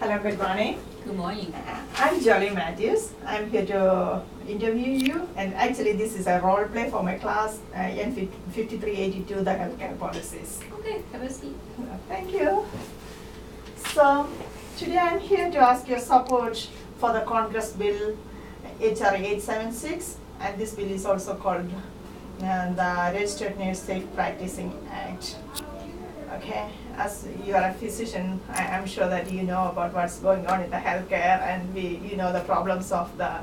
Hello, good morning. Good morning. I'm Jolly Matthews. I'm here to interview you, and actually this is a role play for my class, N5382, the healthcare policies. Okay, have a seat. Thank you. So, today I'm here to ask your support for the Congress bill HR 876, and this bill is also called the Registered Nurse Safe Practicing Act. Okay, as you are a physician, I'm sure that you know about what's going on in the healthcare, and you know the problems of the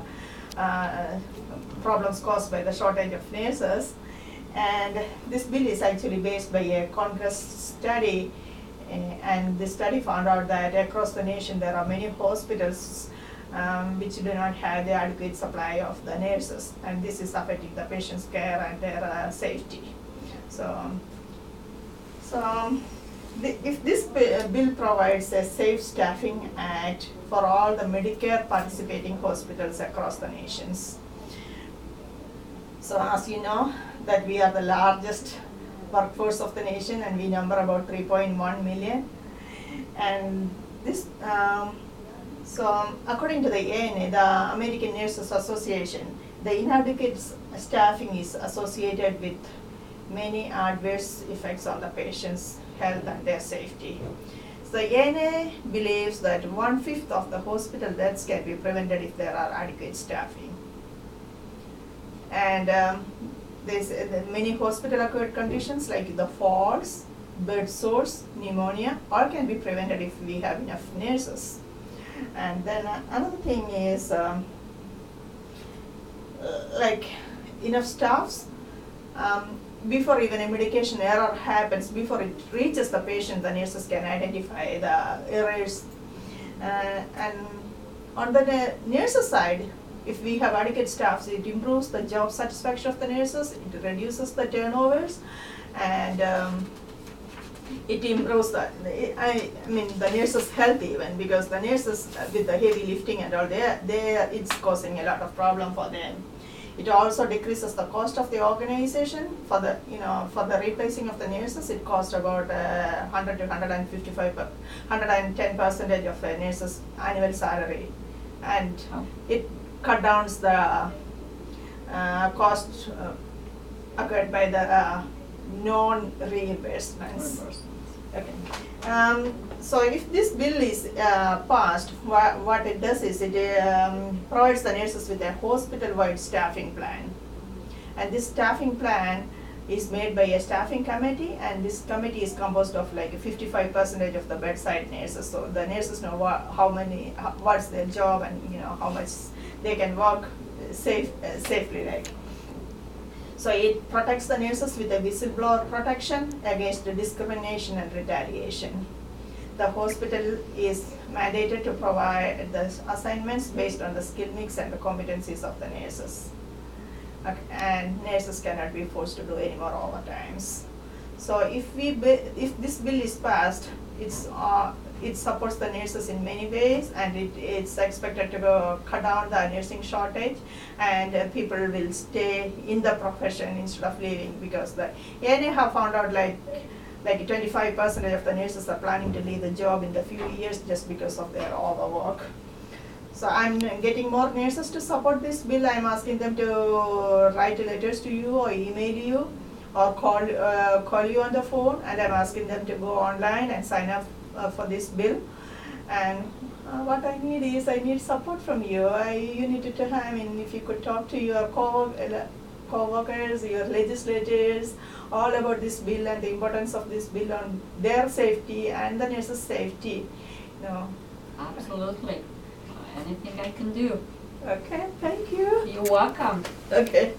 problems caused by the shortage of nurses. And this bill is actually based by a Congress study, and the study found out that across the nation there are many hospitals which do not have the adequate supply of the nurses, and this is affecting the patient's care and their safety. If this bill provides a safe staffing act for all the Medicare participating hospitals across the nations. So as you know, that we are the largest workforce of the nation, and we number about 3.1 million. And this, according to the ANA, the American Nurses Association, the inadequate staffing is associated with many adverse effects on the patient's health and their safety. So the ANA believes that 1/5 of the hospital deaths can be prevented if there are adequate staffing. And there's many hospital-acquired conditions like the falls, blood sores, pneumonia, all can be prevented if we have enough nurses. And then another thing is like enough staffs. Before even a medication error happens, before it reaches the patient, the nurses can identify the errors. And on the nurses side, if we have adequate staffs, it improves the job satisfaction of the nurses, it reduces the turnovers, and it improves the nurses' health even, because the nurses with the heavy lifting and all, it's causing a lot of problem for them. It also decreases the cost of the organization. For the replacing of the nurses, it costs about 100 to 110% of a nurse's annual salary, and it cut down the cost occurred by the non-reimbursements. Okay. So if this bill is passed, what it does is it provides the nurses with a hospital-wide staffing plan. And this staffing plan is made by a staffing committee, and this committee is composed of like 55% of the bedside nurses. So the nurses know what's their job, and how much they can work safely, like. So it protects the nurses with a whistleblower protection against discrimination and retaliation. The hospital is mandated to provide the assignments based on the skill mix and the competencies of the nurses. Okay, and nurses cannot be forced to do any more overtimes. So if this bill is passed, it supports the nurses in many ways, and it's expected to cut down the nursing shortage, and people will stay in the profession instead of leaving, because the ANA have found out like 25% of the nurses are planning to leave the job in the few years just because of their overwork. So I'm getting more nurses to support this bill. I'm asking them to write letters to you or email you or call you on the phone, and I'm asking them to go online and sign up for this bill. And what I need support from you. You need to if you could talk to your co-workers, your legislators, all about this bill and the importance of this bill on their safety and the nurses' safety. Absolutely. Anything I can do. Okay, thank you. You're welcome. Okay.